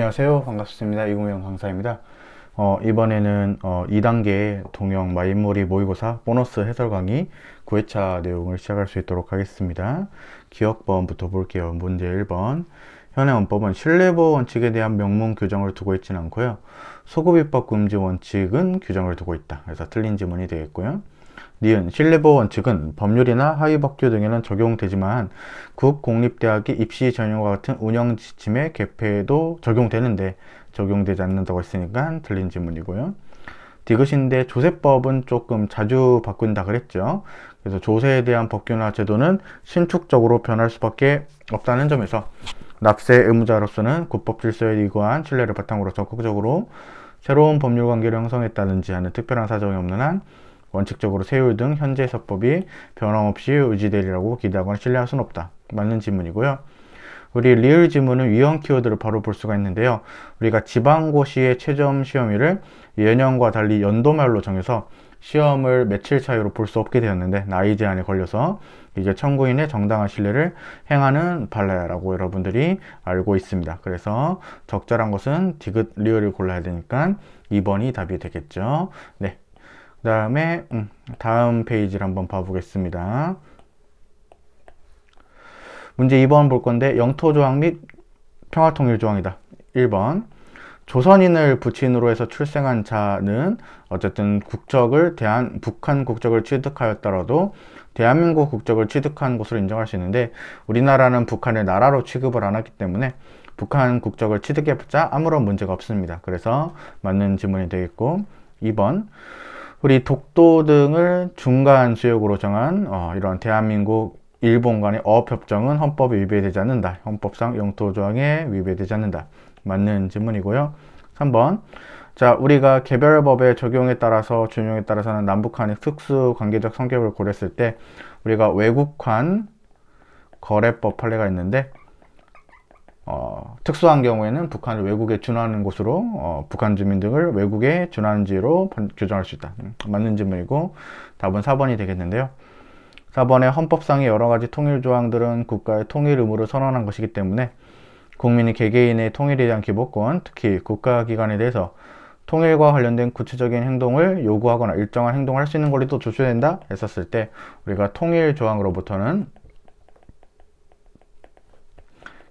안녕하세요. 반갑습니다. 이공영 강사입니다. 이번에는 2단계 동영 마인몰이 모의고사 보너스 해설 강의 9회차 내용을 시작할 수 있도록 하겠습니다. 기억번부터 볼게요. 문제 1번. 현행 원법은 신뢰보호 원칙에 대한 명문 규정을 두고 있지는 않고요. 소급입법 금지 원칙은 규정을 두고 있다. 그래서 틀린 지문이 되겠고요. 니은 신뢰보호 원칙은 법률이나 하위법규 등에는 적용되지만 국공립대학의 입시 전형과 같은 운영 지침의 개폐에도 적용되는데 적용되지 않는다고 했으니까 틀린 지문이고요. 디귿인데 조세법은 조금 자주 바꾼다 그랬죠. 그래서 조세에 대한 법규나 제도는 신축적으로 변할 수밖에 없다는 점에서 납세 의무자로서는 국법 질서에 의거한 신뢰를 바탕으로 적극적으로 새로운 법률 관계를 형성했다든지 하는 특별한 사정이 없는 한 원칙적으로 세율 등 현재 세법이 변함없이 유지되리라고 기대하거나 신뢰할 수는 없다. 맞는 지문이고요. 우리 리을 지문은 위헌 키워드를 바로 볼 수가 있는데요. 우리가 지방고시의 최점 시험일을 예년과 달리 연도말로 정해서 시험을 며칠 차이로 볼 수 없게 되었는데 나이 제한에 걸려서 이제 청구인의 정당한 신뢰를 행하는 판례라고 여러분들이 알고 있습니다. 그래서 적절한 것은 디귿 리을을 골라야 되니까 2번이 답이 되겠죠. 네. 그 다음에 다음 페이지를 한번 봐보겠습니다. 문제 2번 볼 건데 영토조항 및 평화통일조항이다. 1번 조선인을 부친으로 해서 출생한 자는 어쨌든 국적을 북한 국적을 취득하였더라도 대한민국 국적을 취득한 것으로 인정할 수 있는데 우리나라는 북한을 나라로 취급을 안 하기 때문에 북한 국적을 취득해봤자 아무런 문제가 없습니다. 그래서 맞는 지문이 되겠고 2번 우리 독도 등을 중간 수역으로 정한 이런 대한민국 일본 간의 어업협정은 헌법에 위배되지 않는다. 헌법상 영토조항에 위배되지 않는다. 맞는 질문이고요. 3번 자 우리가 개별법의 적용에 따라서 준용에 따라서는 남북한의 특수 관계적 성격을 고려했을 때 우리가 외국환 거래법 판례가 있는데 특수한 경우에는 북한을 외국에 준하는 곳으로 북한 주민 등을 외국에 준하는지로 규정할 수 있다. 맞는 질문이고 답은 4번이 되겠는데요. 4번에 헌법상의 여러가지 통일조항들은 국가의 통일 의무를 선언한 것이기 때문에 국민이 개개인의 통일에 대한 기본권, 특히 국가기관에 대해서 통일과 관련된 구체적인 행동을 요구하거나 일정한 행동을 할 수 있는 권리도 조치된다 했었을 때 우리가 통일조항으로부터는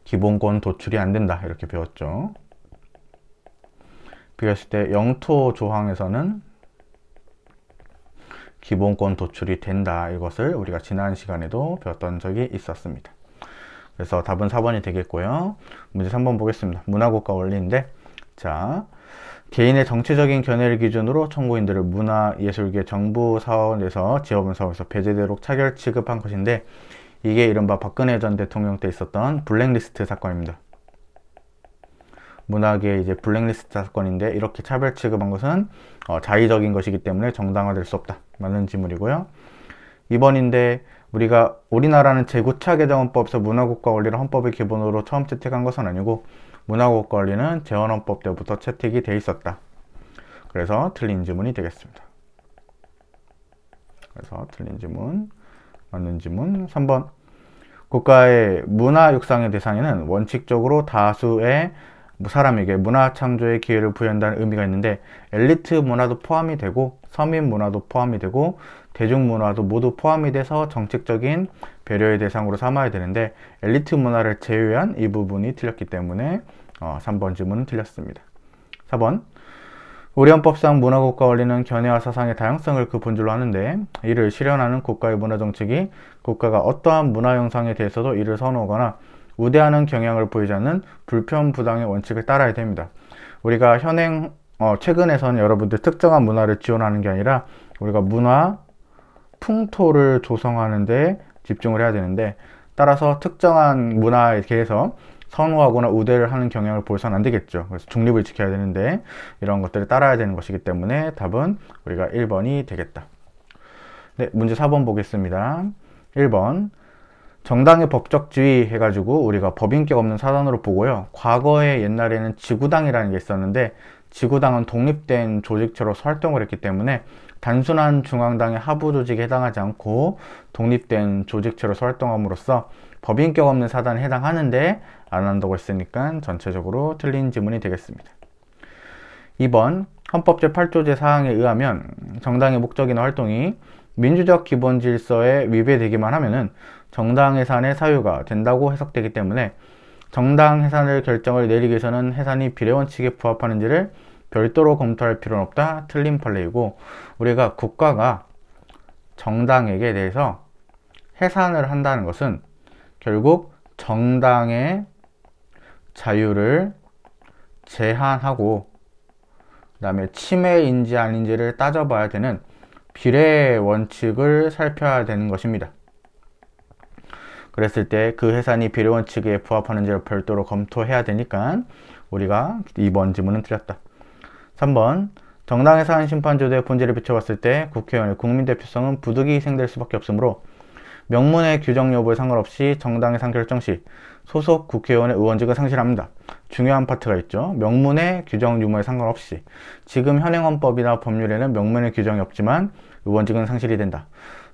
기본권 도출이 안 된다 이렇게 배웠죠. 비교했을 때 영토 조항에서는 기본권 도출이 된다 이것을 우리가 지난 시간에도 배웠던 적이 있었습니다. 그래서 답은 4번이 되겠고요. 문제 3번 보겠습니다. 문화국가 원리인데 자 개인의 정치적인 견해를 기준으로 청구인들을 문화예술계 정부 사원에서 지원본 사원에서 배제되도록 차별 취급한 것인데 이게 이른바 박근혜 전 대통령 때 있었던 블랙리스트 사건입니다. 문학의 이제 블랙리스트 사건인데 이렇게 차별 취급한 것은 자의적인 것이기 때문에 정당화될 수 없다. 맞는 지문이고요. 2번인데 우리나라는 제9차 개정헌법에서 문화국가 원리를 헌법의 기본으로 처음 채택한 것은 아니고 문화국가 원리는 재헌헌법 때부터 채택이 돼 있었다. 그래서 틀린 지문이 되겠습니다. 그래서 틀린 지문, 맞는 지문 3번 국가의 문화 육상의 대상에는 원칙적으로 다수의 사람에게 문화 창조의 기회를 부여한다는 의미가 있는데 엘리트 문화도 포함이 되고 서민 문화도 포함이 되고 대중문화도 모두 포함이 돼서 정책적인 배려의 대상으로 삼아야 되는데 엘리트 문화를 제외한 이 부분이 틀렸기 때문에 3번 지문은 틀렸습니다. 4번 우리 헌법상 문화국가 원리는 견해와 사상의 다양성을 그 본질로 하는데 이를 실현하는 국가의 문화정책이 국가가 어떠한 문화 형상에 대해서도 이를 선호하거나 우대하는 경향을 보이지 않는 불편부당의 원칙을 따라야 됩니다. 우리가 최근에서는 여러분들 특정한 문화를 지원하는 게 아니라 우리가 문화 풍토를 조성하는 데 집중을 해야 되는데 따라서 특정한 문화에 대해서 선호하거나 우대를 하는 경향을 보여서는 안 되겠죠. 그래서 중립을 지켜야 되는데 이런 것들을 따라야 되는 것이기 때문에 답은 우리가 1번이 되겠다. 네, 문제 4번 보겠습니다. 1번 정당의 법적 지위 해가지고 우리가 법인격 없는 사단으로 보고요. 과거에 옛날에는 지구당이라는 게 있었는데 지구당은 독립된 조직체로서 활동을 했기 때문에 단순한 중앙당의 하부 조직에 해당하지 않고 독립된 조직체로서 활동함으로써 법인격 없는 사단에 해당하는데 안 한다고 했으니까 전체적으로 틀린 지문이 되겠습니다. 2번 헌법 제8조 제4항에 의하면 정당의 목적이나 활동이 민주적 기본 질서에 위배되기만 하면은 정당 해산의 사유가 된다고 해석되기 때문에 정당 해산을 결정을 내리기 위해서는 해산이 비례원칙에 부합하는지를 별도로 검토할 필요는 없다. 틀린 판례이고, 우리가 국가가 정당에게 대해서 해산을 한다는 것은 결국 정당의 자유를 제한하고 그 다음에 침해인지 아닌지를 따져봐야 되는 비례 원칙을 살펴야 되는 것입니다. 그랬을 때 그 해산이 비례 원칙에 부합하는지를 별도로 검토해야 되니까 우리가 2번 지문은 틀렸다. 3번 정당 해산 심판제도의 본질을 비춰봤을 때 국회의원의 국민대표성은 부득이 희생될 수밖에 없으므로 명문의 규정 여부에 상관없이 정당 해산 결정 시 소속 국회의원의 의원직은 상실합니다. 중요한 파트가 있죠. 명문의 규정 유무에 상관없이. 지금 현행 헌법이나 법률에는 명문의 규정이 없지만 의원직은 상실이 된다.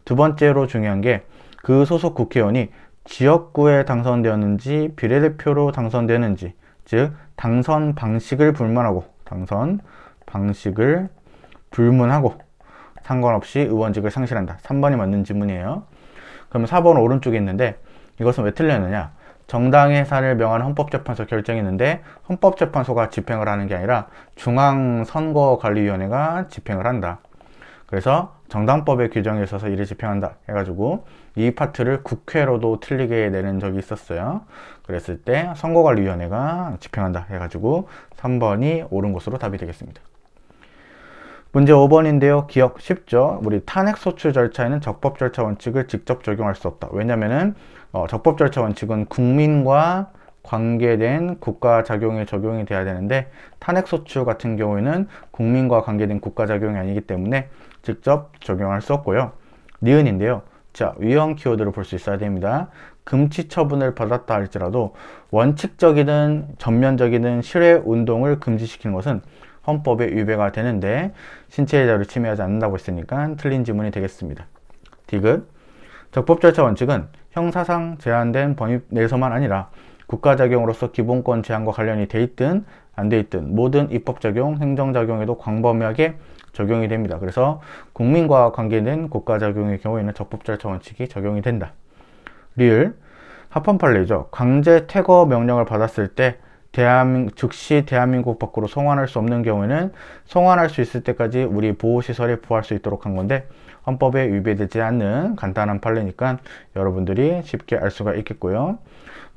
두 번째로 중요한 게 그 소속 국회의원이 지역구에 당선되었는지 비례대표로 당선되는지, 즉 당선 방식을 불문하고 상관없이 의원직을 상실한다. 3번이 맞는 지문이에요. 그러면 4번 오른쪽에 있는데 이것은 왜 틀렸느냐? 정당 해산을 명하는 헌법재판소 결정이 있는데 헌법재판소가 집행을 하는 게 아니라 중앙선거관리위원회가 집행을 한다. 그래서 정당법의 규정에 있어서 이를 집행한다 해가지고 이 파트를 국회로도 틀리게 내는 적이 있었어요. 그랬을 때 선거관리위원회가 집행한다 해가지고 3번이 옳은 것으로 답이 되겠습니다. 문제 5번인데요. 기억 쉽죠? 우리 탄핵소추 절차에는 적법절차 원칙을 직접 적용할 수 없다. 왜냐면은 적법절차 원칙은 국민과 관계된 국가작용에 적용이 돼야 되는데 탄핵소추 같은 경우에는 국민과 관계된 국가작용이 아니기 때문에 직접 적용할 수 없고요. 니은인데요. 자, 위헌 키워드를 볼 수 있어야 됩니다. 금치 처분을 받았다 할지라도 원칙적이든 전면적이든 실외 운동을 금지시키는 것은 헌법에 위배가 되는데 신체의 자유를 침해하지 않는다고 했으니까 틀린 지문이 되겠습니다. 디귿 적법절차 원칙은 형사상 제한된 범위 내에서만 아니라 국가작용으로서 기본권 제한과 관련이 돼 있든 안 돼 있든 모든 입법작용, 행정작용에도 광범위하게 적용이 됩니다. 그래서 국민과 관계된 국가작용의 경우에는 적법절차 원칙이 적용이 된다. 리을 합헌 판례죠. 강제 퇴거 명령을 받았을 때 즉시 대한민국 밖으로 송환할 수 없는 경우에는 송환할 수 있을 때까지 우리 보호시설에 부할 수 있도록 한 건데 헌법에 위배되지 않는 간단한 판례니까 여러분들이 쉽게 알 수가 있겠고요.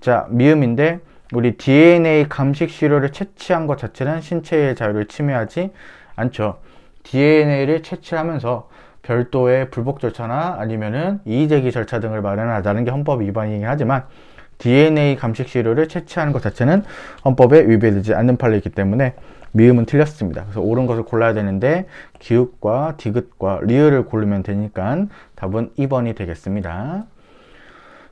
자, 미음인데 우리 DNA 감식 시료를 채취한 것 자체는 신체의 자유를 침해하지 않죠. DNA를 채취하면서 별도의 불복 절차나 아니면은 이의제기 절차 등을 마련하자는 게 헌법 위반이긴 하지만 DNA 감식 시료를 채취하는 것 자체는 헌법에 위배되지 않는 판례이기 때문에 미음은 틀렸습니다. 그래서 옳은 것을 골라야 되는데 기읍과 디귿과 리을을 고르면 되니까 답은 2번이 되겠습니다.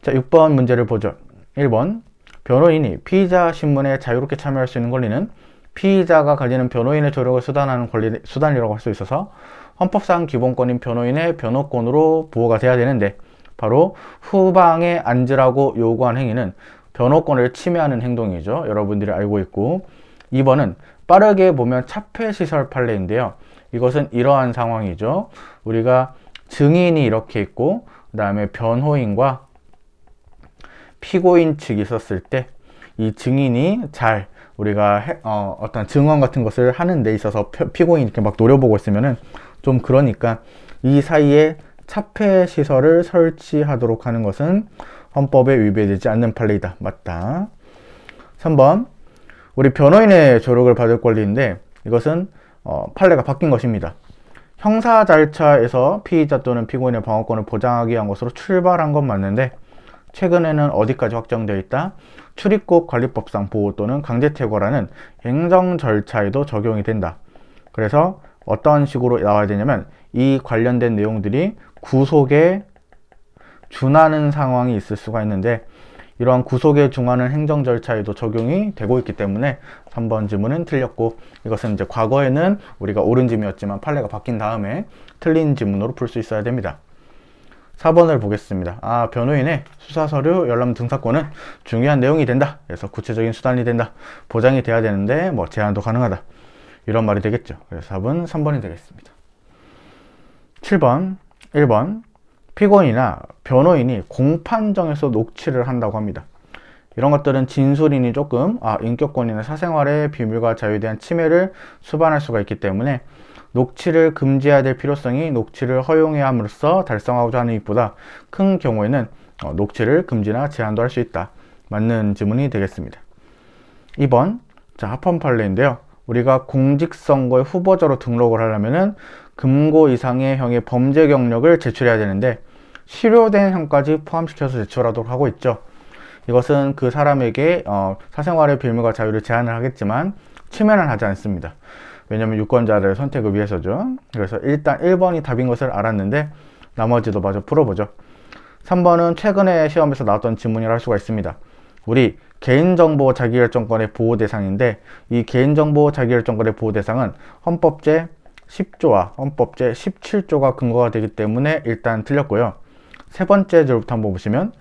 자, 6번 문제를 보죠. 1번 변호인이 피의자 신문에 자유롭게 참여할 수 있는 권리는 피의자가 가지는 변호인의 조력을 수단하는 수단이라고 할 수 있어서 헌법상 기본권인 변호인의 변호권으로 보호가 돼야 되는데 바로 후방에 앉으라고 요구한 행위는 변호권을 침해하는 행동이죠. 여러분들이 알고 있고 2번은 빠르게 보면 차폐시설 판례인데요. 이것은 이러한 상황이죠. 우리가 증인이 이렇게 있고 그 다음에 변호인과 피고인 측이 있었을 때 이 증인이 잘 우리가 어떤 증언 같은 것을 하는 데 있어서 피고인이 이렇게 막 노려보고 있으면은 좀 그러니까 이 사이에 차폐시설을 설치하도록 하는 것은 헌법에 위배되지 않는 판례이다. 맞다. 3번 우리 변호인의 조력을 받을 권리인데 이것은 판례가 바뀐 것입니다. 형사 절차에서 피의자 또는 피고인의 방어권을 보장하기 위한 것으로 출발한 건 맞는데 최근에는 어디까지 확정되어 있다? 출입국 관리법상 보호 또는 강제퇴거라는 행정 절차에도 적용이 된다. 그래서 어떤 식으로 나와야 되냐면 이 관련된 내용들이 구속에 준하는 상황이 있을 수가 있는데 이러한 구속에 중하는 행정 절차에도 적용이 되고 있기 때문에 3번 지문은 틀렸고, 이것은 이제 과거에는 우리가 옳은 지문이었지만 판례가 바뀐 다음에 틀린 지문으로 풀 수 있어야 됩니다. 4번을 보겠습니다. 변호인의 수사서류 열람 등사권은 중요한 내용이 된다. 그래서 구체적인 수단이 된다. 보장이 돼야 되는데 뭐 제한도 가능하다. 이런 말이 되겠죠. 그래서 답은 3번이 되겠습니다. 7번, 1번. 피고인이나 변호인이 공판정에서 녹취를 한다고 합니다. 이런 것들은 진술인이 조금 인격권이나 사생활의 비밀과 자유에 대한 침해를 수반할 수가 있기 때문에 녹취를 금지해야 될 필요성이 녹취를 허용해야 함으로써 달성하고자 하는 이익보다 큰 경우에는 녹취를 금지나 제한도 할 수 있다. 맞는 지문이 되겠습니다. 2번, 합헌 판례인데요. 우리가 공직선거의 후보자로 등록을 하려면은 금고 이상의 형의 범죄 경력을 제출해야 되는데 실효된 형까지 포함시켜서 제출하도록 하고 있죠. 이것은 그 사람에게 사생활의 비밀과 자유를 제한을 하겠지만 침해는 하지 않습니다. 왜냐하면 유권자를 선택을 위해서죠. 그래서 일단 1번이 답인 것을 알았는데 나머지도 마저 풀어보죠. 3번은 최근에 시험에서 나왔던 지문이라 할 수가 있습니다. 우리 개인정보 자기결정권의 보호 대상인데 이 개인정보 자기결정권의 보호 대상은 헌법제 10조와 헌법제 17조가 근거가 되기 때문에 일단 틀렸고요. 세 번째 줄부터 한번 보시면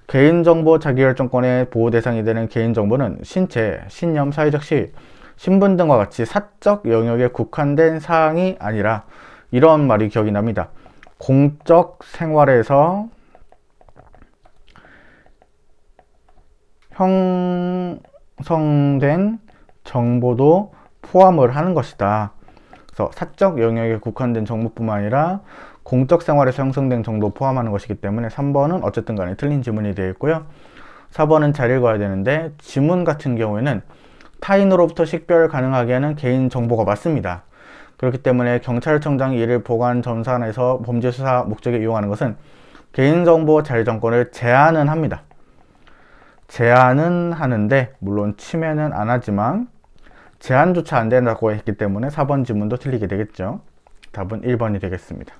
개인정보 자기결정권의 보호 대상이 되는 개인정보는 신체, 신념, 사회적 시위, 신분 등과 같이 사적 영역에 국한된 사항이 아니라 이런 말이 기억이 납니다. 공적 생활에서 형성된 정보도 포함을 하는 것이다. 그래서 사적 영역에 국한된 정보뿐만 아니라 공적 생활에서 형성된 정보도 포함하는 것이기 때문에 3번은 어쨌든 간에 틀린 지문이 되어 있고요. 4번은 잘 읽어야 되는데 지문 같은 경우에는 타인으로부터 식별 가능하게 하는 개인정보가 맞습니다. 그렇기 때문에 경찰청장이 이를 보관 전산에서 범죄 수사 목적에 이용하는 것은 개인정보 자율정권을 제한은 합니다. 제한은 하는데 물론 침해는 안 하지만 제한조차 안 된다고 했기 때문에 4번 지문도 틀리게 되겠죠. 답은 1번이 되겠습니다.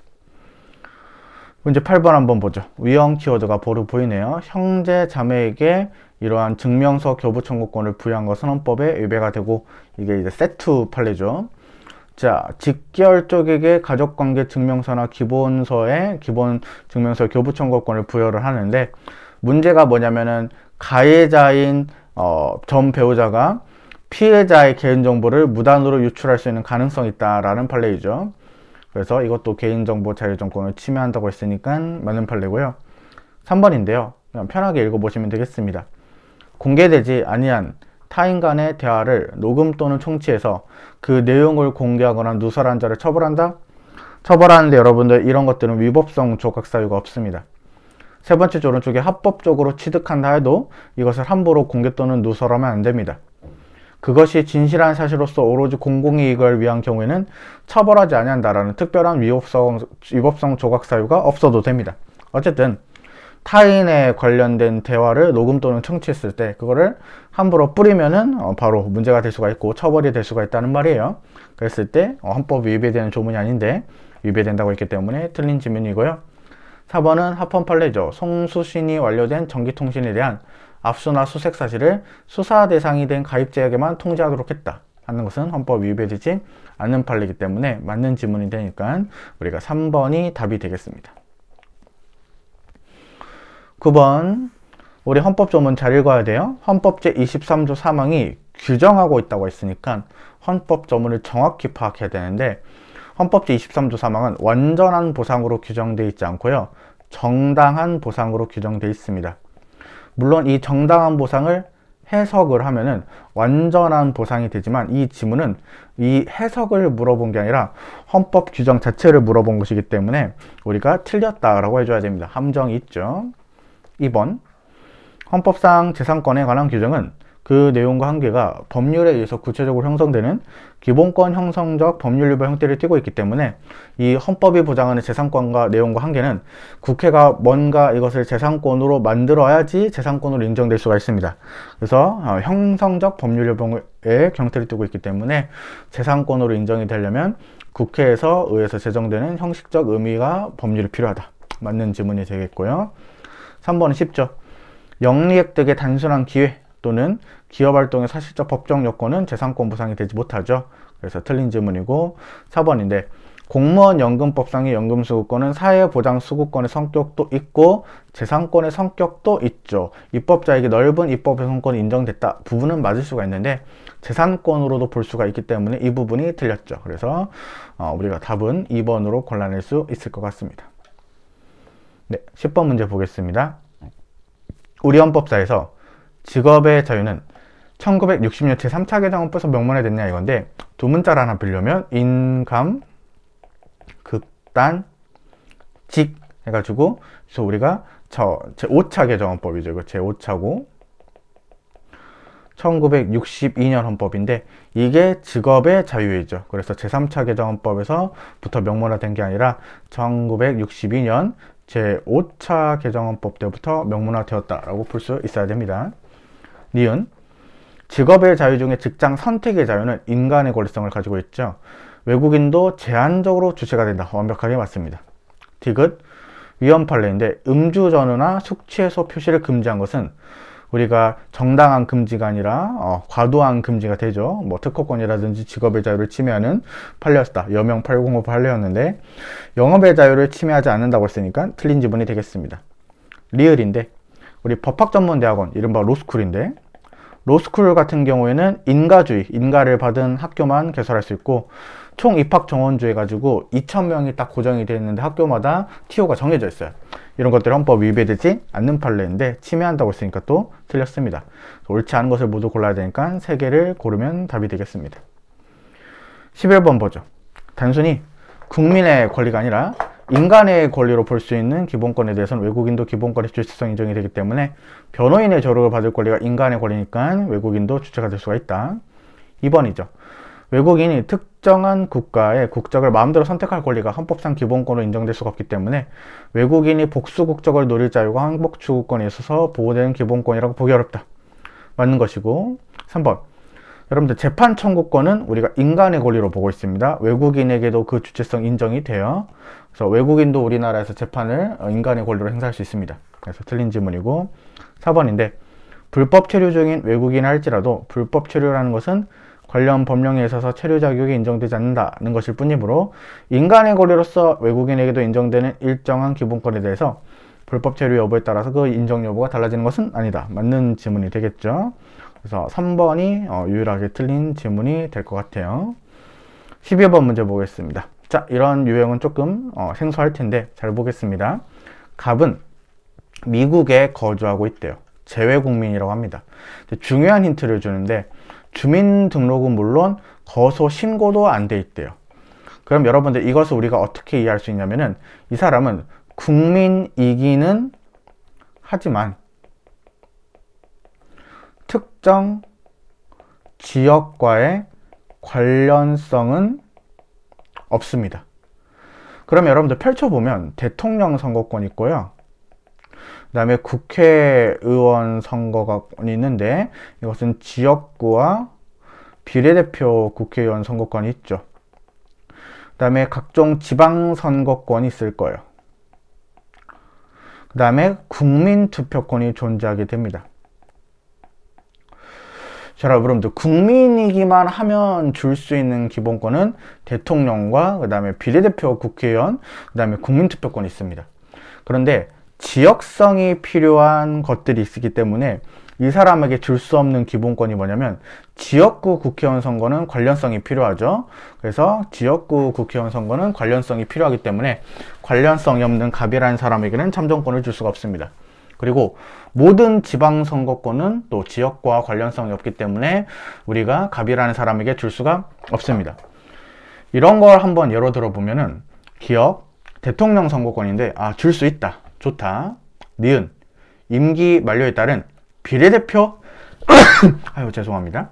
문제 8번 한번 보죠. 위헌 키워드가 바로 보이네요. 형제 자매에게 이러한 증명서 교부 청구권을 부여한 것은 헌법에 위배가 되고, 이게 이제 세트 판례죠. 직계열 쪽에게 가족관계 증명서나 기본서에 기본 증명서 교부 청구권을 부여를 하는데, 문제가 뭐냐면은 가해자인 전 배우자가 피해자의 개인정보를 무단으로 유출할 수 있는 가능성이 있다라는 판례이죠. 그래서 이것도 개인정보 자율정권을 침해한다고 했으니까 맞는 판례고요. 3번인데요. 그냥 편하게 읽어보시면 되겠습니다. 공개되지 아니한 타인 간의 대화를 녹음 또는 청취해서 그 내용을 공개하거나 누설한 자를 처벌한다? 처벌하는데 여러분들 이런 것들은 위법성 조각 사유가 없습니다. 세 번째 오른쪽에 합법적으로 취득한다 해도 이것을 함부로 공개 또는 누설하면 안 됩니다. 그것이 진실한 사실로서 오로지 공공이익을 위한 경우에는 처벌하지 아니한다라는 특별한 위법성 조각 사유가 없어도 됩니다. 어쨌든 타인에 관련된 대화를 녹음 또는 청취했을 때 그거를 함부로 뿌리면은 바로 문제가 될 수가 있고 처벌이 될 수가 있다는 말이에요. 그랬을 때 헌법이 위배되는 조문이 아닌데 위배된다고 했기 때문에 틀린 지문이고요. 4번은 합헌 판례죠. 송수신이 완료된 전기통신에 대한 압수나 수색 사실을 수사 대상이 된 가입자에게만 통지하도록 했다 하는 것은 헌법 위배되지 않는 판례이기 때문에 맞는 지문이 되니까 우리가 3번이 답이 되겠습니다. 9번 우리 헌법 조문 잘 읽어야 돼요. 헌법 제23조 3항이 규정하고 있다고 했으니까 헌법 조문을 정확히 파악해야 되는데, 헌법 제23조 3항은 완전한 보상으로 규정되어 있지 않고요, 정당한 보상으로 규정되어 있습니다. 물론 이 정당한 보상을 해석을 하면은 완전한 보상이 되지만 이 지문은 이 해석을 물어본 게 아니라 헌법 규정 자체를 물어본 것이기 때문에 우리가 틀렸다라고 해줘야 됩니다. 함정이 있죠. 2번 헌법상 재산권에 관한 규정은 그 내용과 한계가 법률에 의해서 구체적으로 형성되는 기본권 형성적 법률 위반 형태를 띠고 있기 때문에 이 헌법이 보장하는 재산권과 내용과 한계는 국회가 뭔가 이것을 재산권으로 만들어야지 재산권으로 인정될 수가 있습니다. 그래서 형성적 법률 위반의 형태를 띠고 있기 때문에 재산권으로 인정이 되려면 국회에서 의해서 제정되는 형식적 의미가 법률이 필요하다. 맞는 지문이 되겠고요. 3번은 쉽죠. 영리획득의 단순한 기회 또는 기업활동의 사실적 법적 요건은 재산권 보상이 되지 못하죠. 그래서 틀린 질문이고 4번인데 공무원 연금법상의 연금수급권은 사회보장수급권의 성격도 있고 재산권의 성격도 있죠. 입법자에게 넓은 입법 배상권이 인정됐다 부분은 맞을 수가 있는데 재산권으로도 볼 수가 있기 때문에 이 부분이 틀렸죠. 그래서 우리가 답은 2번으로 골라낼 수 있을 것 같습니다. 네, 10번 문제 보겠습니다. 우리 헌법사에서 직업의 자유는 1960년 제3차 개정헌법에서 명문화 됐냐 이건데 두 문자를 하나 빌려면 인감, 극단, 직 해가지고 그래서 우리가 제5차 개정헌법이죠. 이거 제5차고 1962년 헌법인데 이게 직업의 자유이죠. 그래서 제3차 개정헌법에서부터 명문화된 게 아니라 1962년 제5차 개정헌법 때부터 명문화되었다라고 볼 수 있어야 됩니다. 니은 직업의 자유 중에 직장 선택의 자유는 인간의 권리성을 가지고 있죠. 외국인도 제한적으로 주체가 된다. 완벽하게 맞습니다. 디귿 위헌 판례인데 음주 전후나 숙취해소 표시를 금지한 것은 우리가 정당한 금지가 아니라 과도한 금지가 되죠. 뭐 특허권이라든지 직업의 자유를 침해하는 판례였다. 여명 805 판례였는데 영업의 자유를 침해하지 않는다고 했으니까 틀린 지문이 되겠습니다. 리을인데 우리 법학전문대학원 이른바 로스쿨인데 로스쿨 같은 경우에는 인가주의, 인가를 받은 학교만 개설할 수 있고 총 입학 정원주 해가지고 2,000명이 딱 고정이 되어 있는데 학교마다 TO가 정해져 있어요. 이런 것들이 헌법 위배되지 않는 판례인데 침해한다고 했으니까 또 틀렸습니다. 옳지 않은 것을 모두 골라야 되니까 3개를 고르면 답이 되겠습니다. 11번 보죠. 단순히 국민의 권리가 아니라 인간의 권리로 볼 수 있는 기본권에 대해서는 외국인도 기본권의 주체성 인정이 되기 때문에 변호인의 조력을 받을 권리가 인간의 권리니까 외국인도 주체가 될 수가 있다. 2번이죠. 외국인이 특정한 국가의 국적을 마음대로 선택할 권리가 헌법상 기본권으로 인정될 수가 없기 때문에 외국인이 복수 국적을 노릴 자유가 항복 추구권에 있어서 보호되는 기본권이라고 보기 어렵다. 맞는 것이고 3번 여러분들 재판 청구권은 우리가 인간의 권리로 보고 있습니다. 외국인에게도 그 주체성 인정이 돼요. 그래서 외국인도 우리나라에서 재판을 인간의 권리로 행사할 수 있습니다. 그래서 틀린 질문이고 4번인데 불법 체류 중인 외국인을 할지라도 불법 체류라는 것은 관련 법령에 있어서 체류 자격이 인정되지 않는다는 것일 뿐이므로 인간의 권리로서 외국인에게도 인정되는 일정한 기본권에 대해서 불법 체류 여부에 따라서 그 인정 여부가 달라지는 것은 아니다. 맞는 질문이 되겠죠. 그래서 3번이 유일하게 틀린 질문이 될 것 같아요. 12번 문제 보겠습니다. 자, 이런 유형은 조금 생소할 텐데 잘 보겠습니다. 갑은 미국에 거주하고 있대요. 재외국민이라고 합니다. 중요한 힌트를 주는데 주민등록은 물론 거소 신고도 안 돼 있대요. 그럼 여러분들 이것을 우리가 어떻게 이해할 수 있냐면은 이 사람은 국민이기는 하지만 특정 지역과의 관련성은 없습니다. 그럼 여러분들 펼쳐보면 대통령 선거권이 있고요. 그 다음에 국회의원 선거권이 있는데 이것은 지역구와 비례대표 국회의원 선거권이 있죠. 그 다음에 각종 지방선거권이 있을 거예요. 그 다음에 국민투표권이 존재하게 됩니다. 자, 여러분들 국민이기만 하면 줄 수 있는 기본권은 대통령과 그 다음에 비례대표 국회의원, 그 다음에 국민투표권이 있습니다. 그런데 지역성이 필요한 것들이 있기 때문에 이 사람에게 줄 수 없는 기본권이 뭐냐면 지역구 국회의원 선거는 관련성이 필요하죠. 그래서 지역구 국회의원 선거는 관련성이 필요하기 때문에 관련성이 없는 갑이라는 사람에게는 참정권을 줄 수가 없습니다. 그리고 모든 지방선거권은 또 지역과 관련성이 없기 때문에 우리가 갑이라는 사람에게 줄 수가 없습니다. 이런 걸 한번 예로 들어보면은 기억, 대통령 선거권인데 줄 수 있다. 좋다. 니은, 임기 만료에 따른 비례대표 죄송합니다.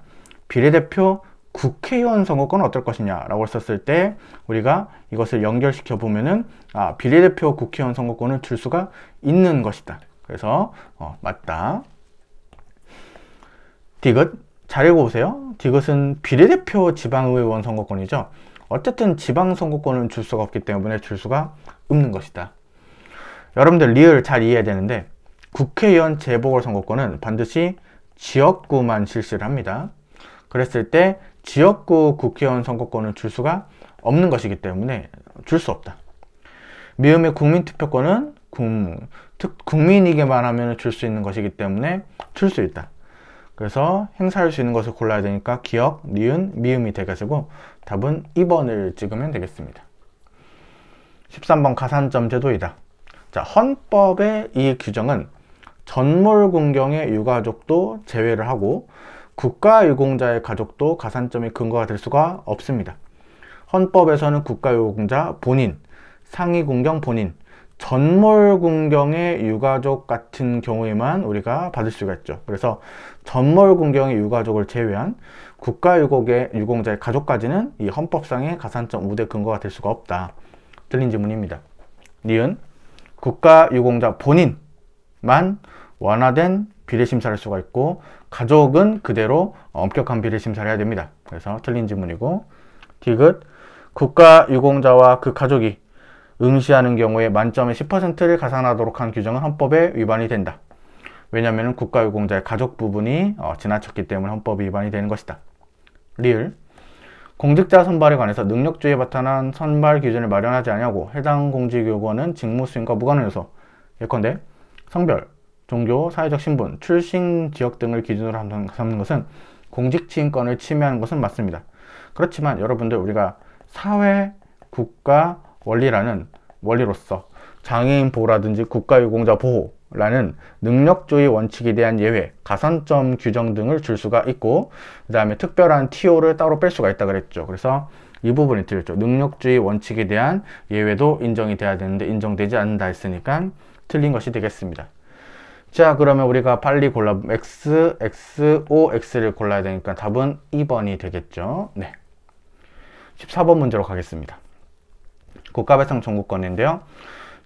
비례대표 국회의원 선거권은 어떨 것이냐 라고 썼을 때 우리가 이것을 연결시켜 보면은 비례대표 국회의원 선거권을 줄 수가 있는 것이다. 그래서 맞다. 디귿 잘 읽어보세요. 디귿은 비례대표 지방의원 선거권이죠. 어쨌든 지방선거권은 줄 수가 없기 때문에 줄 수가 없는 것이다. 여러분들 리을 잘 이해해야 되는데 국회의원 재보궐선거권은 반드시 지역구만 실시를 합니다. 그랬을 때 지역구 국회의원 선거권을 줄 수가 없는 것이기 때문에 줄 수 없다. 미음의 국민투표권은 국민에게만 하면 줄 수 있는 것이기 때문에 줄 수 있다. 그래서 행사할 수 있는 것을 골라야 되니까 기역, 니은, 미음이 되겠고 답은 2번을 찍으면 되겠습니다. 13번 가산점 제도이다. 자, 헌법의 이 규정은 전몰군경의 유가족도 제외를 하고 국가유공자의 가족도 가산점이 근거가 될 수가 없습니다. 헌법에서는 국가유공자 본인, 상위군경 본인, 전몰군경의 유가족 같은 경우에만 우리가 받을 수가 있죠. 그래서 전몰군경의 유가족을 제외한 국가유공자의 가족까지는 이 헌법상의 가산점 우대 근거가 될 수가 없다. 틀린 지문입니다. 니은 국가유공자 본인만 완화된 비례심사를 할 수가 있고 가족은 그대로 엄격한 비례심사를 해야 됩니다. 그래서 틀린 지문이고 디귿 국가유공자와 그 가족이 응시하는 경우에 만점의 10%를 가산하도록 한 규정은 헌법에 위반이 된다. 왜냐하면 국가유공자의 가족 부분이 지나쳤기 때문에 헌법 위반이 되는 것이다. 리을 공직자 선발에 관해서 능력주의에 바탕한 선발 기준을 마련하지 아니하고 해당 공직요건은 직무수행과 무관한 요소 예컨대 성별, 종교, 사회적 신분, 출신 지역 등을 기준으로 삼는 것은 공직지휘권을 침해하는 것은 맞습니다. 그렇지만 여러분들 우리가 사회, 국가, 원리라는 원리로서 장애인 보호라든지 국가유공자 보호라는 능력주의 원칙에 대한 예외, 가산점 규정 등을 줄 수가 있고 그 다음에 특별한 TO를 따로 뺄 수가 있다 그랬죠. 그래서 이 부분이 틀렸죠. 능력주의 원칙에 대한 예외도 인정이 돼야 되는데 인정되지 않는다 했으니까 틀린 것이 되겠습니다. 자, 그러면 우리가 빨리 골라 X, X, O, X를 골라야 되니까 답은 2번이 되겠죠. 네. 14번 문제로 가겠습니다. 국가배상 청구권인데요.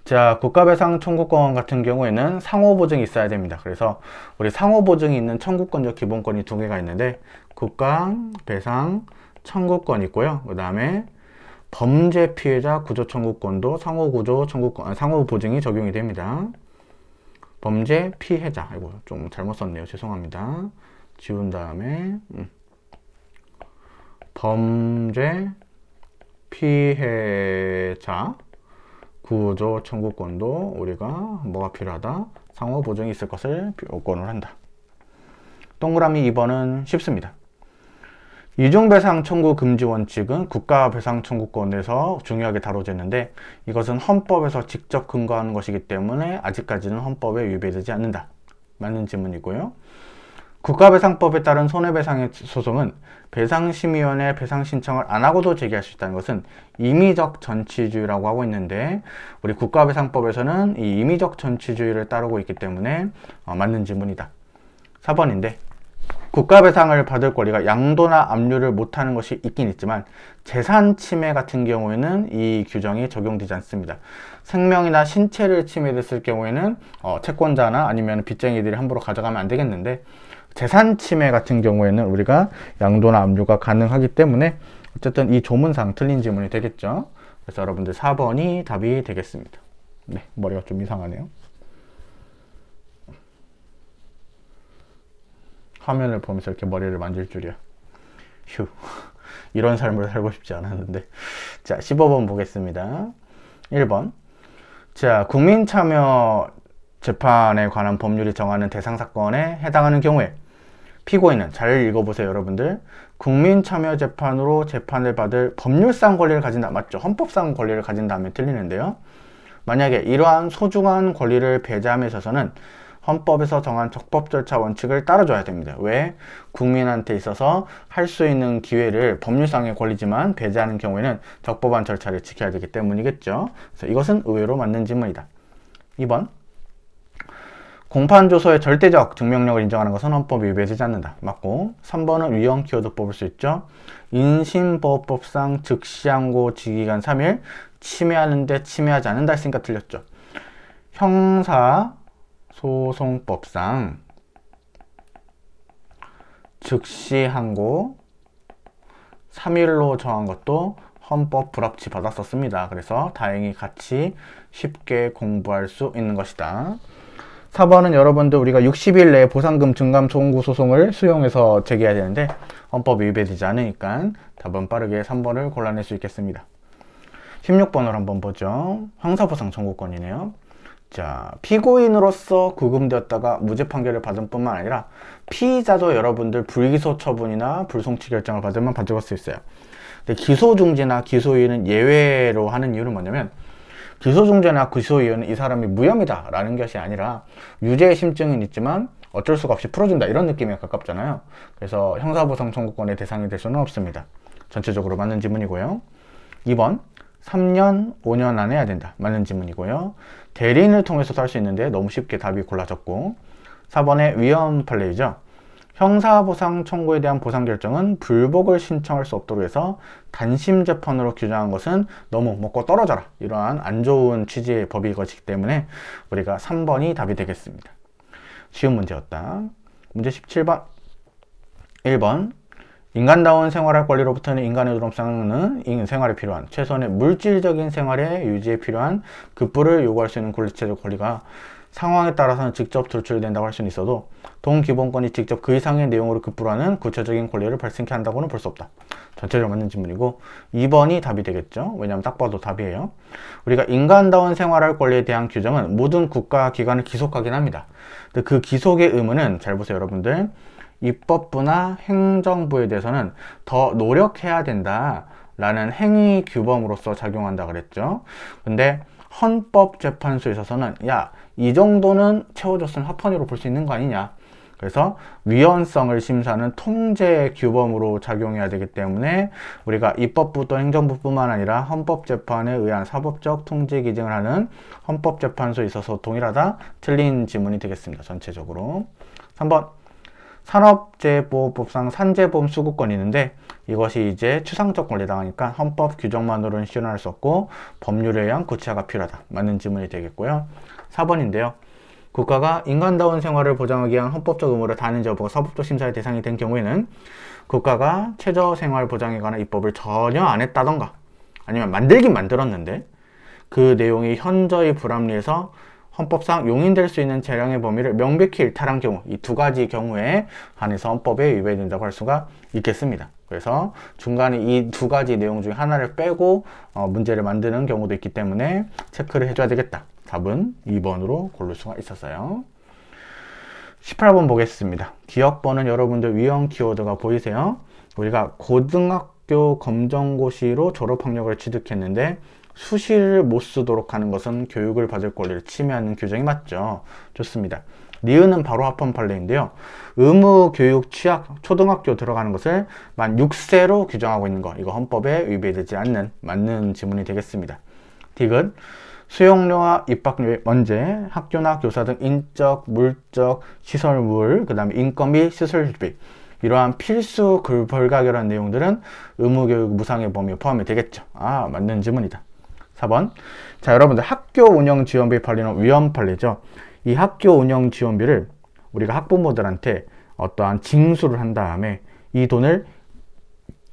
자, 국가배상 청구권 같은 경우에는 상호보증이 있어야 됩니다. 그래서 우리 상호보증이 있는 청구권적 기본권이 두 개가 있는데 국가배상 청구권이 있고요. 그 다음에 범죄 피해자 구조 청구권도 상호구조 청구권, 상호보증이 적용이 됩니다. 범죄 피해자, 아이고 좀 잘못 썼네요. 죄송합니다. 지운 다음에 범죄 피해자 구조 청구권도 우리가 뭐가 필요하다? 상호 보증이 있을 것을 요건을 한다. 동그라미 2번은 쉽습니다. 이중배상 청구 금지 원칙은 국가배상 청구권에서 중요하게 다뤄졌는데 이것은 헌법에서 직접 근거하는 것이기 때문에 아직까지는 헌법에 위배되지 않는다. 맞는 질문이고요. 국가배상법에 따른 손해배상의 소송은 배상심의위원회 배상 신청을 안 하고도 제기할 수 있다는 것은 임의적 전치주의라고 하고 있는데 우리 국가배상법에서는 이 임의적 전치주의를 따르고 있기 때문에 맞는 질문이다. 4번인데 국가배상을 받을 권리가 양도나 압류를 못하는 것이 있긴 있지만 재산 침해 같은 경우에는 이 규정이 적용되지 않습니다. 생명이나 신체를 침해됐을 경우에는 채권자나 아니면 빚쟁이들이 함부로 가져가면 안 되겠는데 재산 침해 같은 경우에는 우리가 양도나 압류가 가능하기 때문에 어쨌든 이 조문상 틀린 질문이 되겠죠. 그래서 여러분들 4번이 답이 되겠습니다. 네, 머리가 좀 이상하네요. 화면을 보면서 이렇게 머리를 만질 줄이야. 휴, 이런 삶을 살고 싶지 않았는데. 자, 15번 보겠습니다. 1번. 자, 국민참여 재판에 관한 법률이 정하는 대상 사건에 해당하는 경우에 피고인은 잘 읽어보세요, 여러분들. 국민참여재판으로 재판을 받을 법률상 권리를 가진다. 맞죠? 헌법상 권리를 가진다 하면 틀리는데요. 만약에 이러한 소중한 권리를 배제함에 있어서는 헌법에서 정한 적법 절차 원칙을 따라줘야 됩니다. 왜? 국민한테 있어서 할 수 있는 기회를 법률상의 권리지만 배제하는 경우에는 적법한 절차를 지켜야 되기 때문이겠죠. 그래서 이것은 의외로 맞는 질문이다. 2번. 공판조서의 절대적 증명력을 인정하는 것은 헌법에 위배되지 않는다. 맞고 3번은 위헌 키워드 뽑을 수 있죠. 인신보호법상 즉시항고 직위기간 3일 침해하는데 침해하지 않는다 했으니까 틀렸죠. 형사소송법상 즉시항고 3일로 정한 것도 헌법 불합치 받았었습니다. 그래서 다행히 같이 쉽게 공부할 수 있는 것이다. 4번은 여러분들 우리가 60일 내에 보상금 증감 청구 소송을 수용해서 제기해야 되는데 헌법이 위배되지 않으니까 답은 빠르게 3번을 골라낼 수 있겠습니다. 16번을 한번 보죠. 형사보상 청구권이네요. 자, 피고인으로서 구금되었다가 무죄 판결을 받은 뿐만 아니라 피의자도 여러분들 불기소 처분이나 불송치 결정을 받으면 가져갈 수 있어요. 근데 기소중지나 기소유예는 예외로 하는 이유는 뭐냐면, 기소중재나 기소유예는 이 사람이 무혐의다 라는 것이 아니라 유죄의 심증은 있지만 어쩔 수가 없이 풀어준다 이런 느낌에 가깝잖아요. 그래서 형사보상 청구권의 대상이 될 수는 없습니다. 전체적으로 맞는 지문이고요. 2번 3년, 5년 안에 해야 된다. 맞는 지문이고요. 대리인을 통해서도 할 수 있는데 너무 쉽게 답이 골라졌고, 4번의 위헌 판례이죠. 형사보상 청구에 대한 보상 결정은 불복을 신청할 수 없도록 해서 단심 재판으로 규정한 것은 너무 먹고 떨어져라 이러한 안 좋은 취지의 법이 것이기 때문에 우리가 3번이 답이 되겠습니다. 쉬운 문제였다. 문제 17번 1번 인간다운 생활할 권리로부터는 인간의 존엄성은 생활에 필요한 최소한의 물질적인 생활의 유지에 필요한 급부를 요구할 수 있는 권리체적 권리가 상황에 따라서는 직접 도출된다고 할 수는 있어도 동기본권이 직접 그 이상의 내용으로 급부하는 구체적인 권리를 발생케 한다고는 볼 수 없다. 전체적으로 맞는 질문이고 2번이 답이 되겠죠. 왜냐하면 딱 봐도 답이에요. 우리가 인간다운 생활할 권리에 대한 규정은 모든 국가 기관을 기속하긴 합니다. 근데 그 기속의 의무는 잘 보세요 여러분들. 입법부나 행정부에 대해서는 더 노력해야 된다 라는 행위 규범으로서 작용한다 그랬죠. 근데 헌법재판소에 있어서는 야, 이 정도는 채워줬으면 합헌으로 볼 수 있는 거 아니냐. 그래서 위헌성을 심사하는 통제 규범으로 작용해야 되기 때문에 우리가 입법부 또 행정부뿐만 아니라 헌법재판에 의한 사법적 통제 기증을 하는 헌법재판소에 있어서 동일하다. 틀린 지문이 되겠습니다. 전체적으로. 3번 산업재보호법상 산재보험 수급권이 있는데 이것이 이제 추상적 권리에 해당하니까 헌법 규정만으로는 실현할 수 없고 법률에 의한 구체화가 필요하다. 맞는 지문이 되겠고요. 4번인데요. 국가가 인간다운 생활을 보장하기 위한 헌법적 의무를 다하는지 여부가 사법적 심사의 대상이 된 경우에는 국가가 최저생활 보장에 관한 입법을 전혀 안 했다던가 아니면 만들긴 만들었는데 그 내용이 현저히 불합리해서 헌법상 용인될 수 있는 재량의 범위를 명백히 일탈한 경우, 이 두 가지 경우에 한해서 헌법에 위배된다고 할 수가 있겠습니다. 그래서 중간에 이 두 가지 내용 중에 하나를 빼고 문제를 만드는 경우도 있기 때문에 체크를 해줘야 되겠다. 답은 2번으로 고를 수가 있었어요. 18번 보겠습니다. 기억번은 여러분들 위헌 키워드가 보이세요? 우리가 고등학교 검정고시로 졸업학력을 취득했는데 수시를 못 쓰도록 하는 것은 교육을 받을 권리를 침해하는 규정이 맞죠. 좋습니다. 니은은 바로 합헌 판례인데요. 의무 교육 취약 초등학교 들어가는 것을 만 6세로 규정하고 있는 거, 이거 헌법에 위배되지 않는 맞는 지문이 되겠습니다. 디귿 수용료와 입학료의 면제, 학교나 교사 등 인적, 물적, 시설물, 그 다음에 인건비, 시설비 이러한 필수 불가결한 내용들은 의무교육 무상의 범위에 포함이 되겠죠. 아, 맞는 지문이다. 4번. 자, 여러분들 학교 운영 지원비 판례는 위헌 판례죠. 이 학교 운영 지원비를 우리가 학부모들한테 어떠한 징수를 한 다음에 이 돈을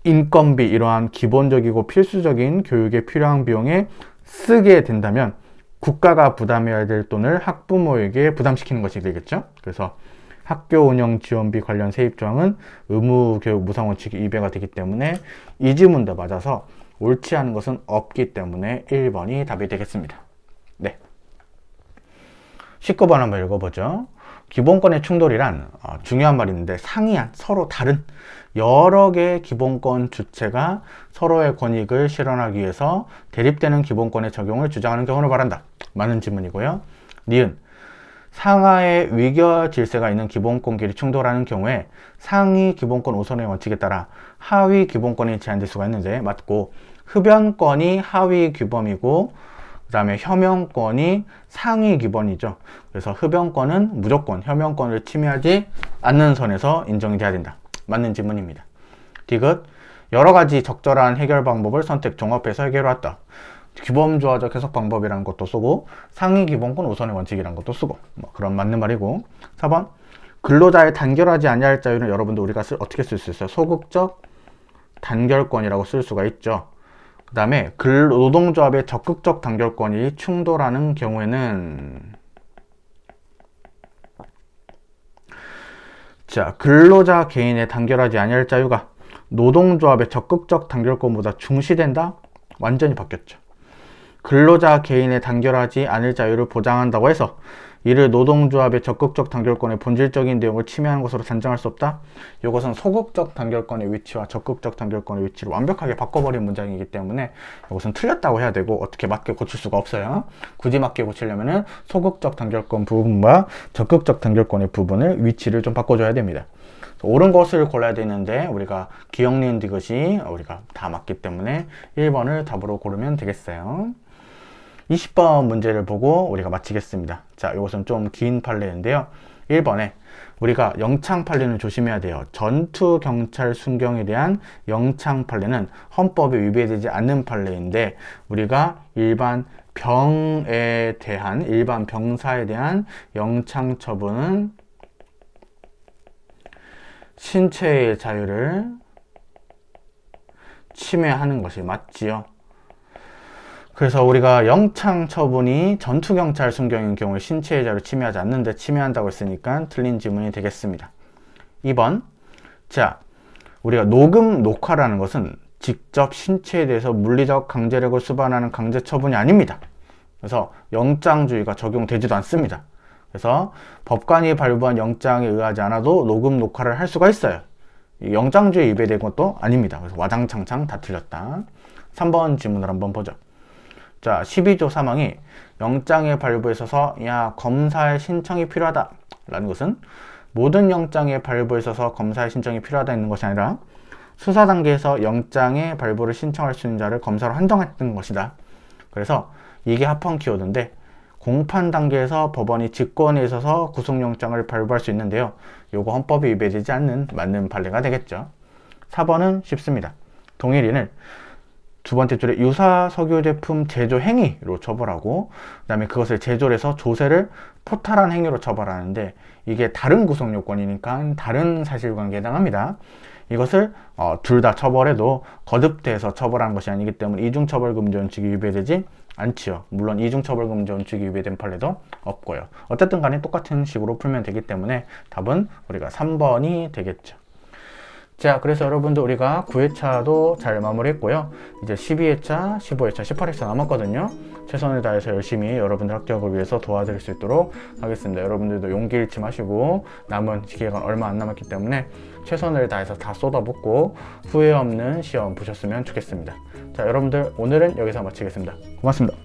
인건비 이러한 기본적이고 필수적인 교육에 필요한 비용에 쓰게 된다면 국가가 부담해야 될 돈을 학부모에게 부담시키는 것이 되겠죠. 그래서 학교 운영 지원비 관련 세입 조항은 의무교육 무상 원칙이 위배가 되기 때문에 이 지문도 맞아서 옳지 않은 것은 없기 때문에 1번이 답이 되겠습니다. 네. 19번 한번 읽어보죠. 기본권의 충돌이란 중요한 말이 있는데 상이한 서로 다른 여러 개의 기본권 주체가 서로의 권익을 실현하기 위해서 대립되는 기본권의 적용을 주장하는 경우를 말한다. 맞는 지문이고요. 니은 상하의 위계 질서가 있는 기본권끼리 충돌하는 경우에 상위 기본권 우선의 원칙에 따라 하위 기본권이 제한될 수가 있는데 맞고, 흡연권이 하위 규범이고 그 다음에 혐연권이 상위 기본이죠. 그래서 흡연권은 무조건 혐연권을 침해하지 않는 선에서 인정이 돼야 된다. 맞는 지문입니다. 디귿 여러가지 적절한 해결 방법을 선택 종합해서 해결해왔다. 규범조화적 해석 방법이라는 것도 쓰고 상위 기본권 우선의 원칙이라는 것도 쓰고 그런 맞는 말이고. 4번 근로자의 단결하지 아니할 자유는 여러분들 우리가 어떻게 쓸 수 있어요? 소극적 단결권이라고 쓸 수가 있죠. 그 다음에 노동조합의 적극적 단결권이 충돌하는 경우에는 자, 근로자 개인의 단결하지 아니할 자유가 노동조합의 적극적 단결권보다 중시된다? 완전히 바뀌었죠. 근로자 개인의 단결하지 않을 자유를 보장한다고 해서 이를 노동조합의 적극적 단결권의 본질적인 내용을 침해하는 것으로 단정할 수 없다? 이것은 소극적 단결권의 위치와 적극적 단결권의 위치를 완벽하게 바꿔버린 문장이기 때문에 이것은 틀렸다고 해야 되고 어떻게 맞게 고칠 수가 없어요. 굳이 맞게 고치려면 소극적 단결권 부분과 적극적 단결권의 부분을 위치를 좀 바꿔줘야 됩니다. 옳은 것을 골라야 되는데 우리가 기억, 니은, 디귿이 우리가 다 맞기 때문에 1번을 답으로 고르면 되겠어요. 20번 문제를 보고 우리가 마치겠습니다. 자, 이것은 좀 긴 판례인데요. 1번에 우리가 영창 판례는 조심해야 돼요. 전투 경찰 순경에 대한 영창 판례는 헌법에 위배되지 않는 판례인데 우리가 일반 병에 대한 일반 병사에 대한 영창 처분은 신체의 자유를 침해하는 것이 맞지요. 그래서 우리가 영창 처분이 전투경찰 순경인 경우에 신체의 자유를 침해하지 않는데 침해한다고 했으니까 틀린 지문이 되겠습니다. 2번. 자, 우리가 녹음, 녹화라는 것은 직접 신체에 대해서 물리적 강제력을 수반하는 강제 처분이 아닙니다. 그래서 영장주의가 적용되지도 않습니다. 그래서 법관이 발부한 영장에 의하지 않아도 녹음, 녹화를 할 수가 있어요. 영장주의에 위배된 것도 아닙니다. 그래서 와장창창 다 틀렸다. 3번 지문을 한번 보죠. 자, 12조 3항이 영장의 발부에 있어서 검사의 신청이 필요하다 라는 것은 모든 영장의 발부에 있어서 검사의 신청이 필요하다 있는 것이 아니라 수사 단계에서 영장의 발부를 신청할 수 있는 자를 검사로 한정했던 것이다. 그래서 이게 합헌 키워드인데 공판 단계에서 법원이 직권에 있어서 구속영장을 발부할 수 있는데요. 요거 헌법에 위배되지 않는 맞는 판례가 되겠죠. 4번은 쉽습니다. 동일인을 두 번째 줄에 유사 석유 제품 제조 행위로 처벌하고 그 다음에 그것을 제조를 해서 조세를 포탈한 행위로 처벌하는데 이게 다른 구속 요건이니까 다른 사실관계에 해당합니다. 이것을 둘 다 처벌해도 거듭돼서 처벌하는 것이 아니기 때문에 이중처벌금지 원칙이 위배되지 않지요. 물론 이중처벌금지 원칙이 위배된 판례도 없고요. 어쨌든 간에 똑같은 식으로 풀면 되기 때문에 답은 우리가 3번이 되겠죠. 자, 그래서 여러분들 우리가 9회차도 잘 마무리했고요. 이제 12회차, 15회차, 18회차 남았거든요. 최선을 다해서 열심히 여러분들 합격을 위해서 도와드릴 수 있도록 하겠습니다. 여러분들도 용기 잃지 마시고 남은 기회가 얼마 안 남았기 때문에 최선을 다해서 다 쏟아붓고 후회 없는 시험 보셨으면 좋겠습니다. 자, 여러분들 오늘은 여기서 마치겠습니다. 고맙습니다.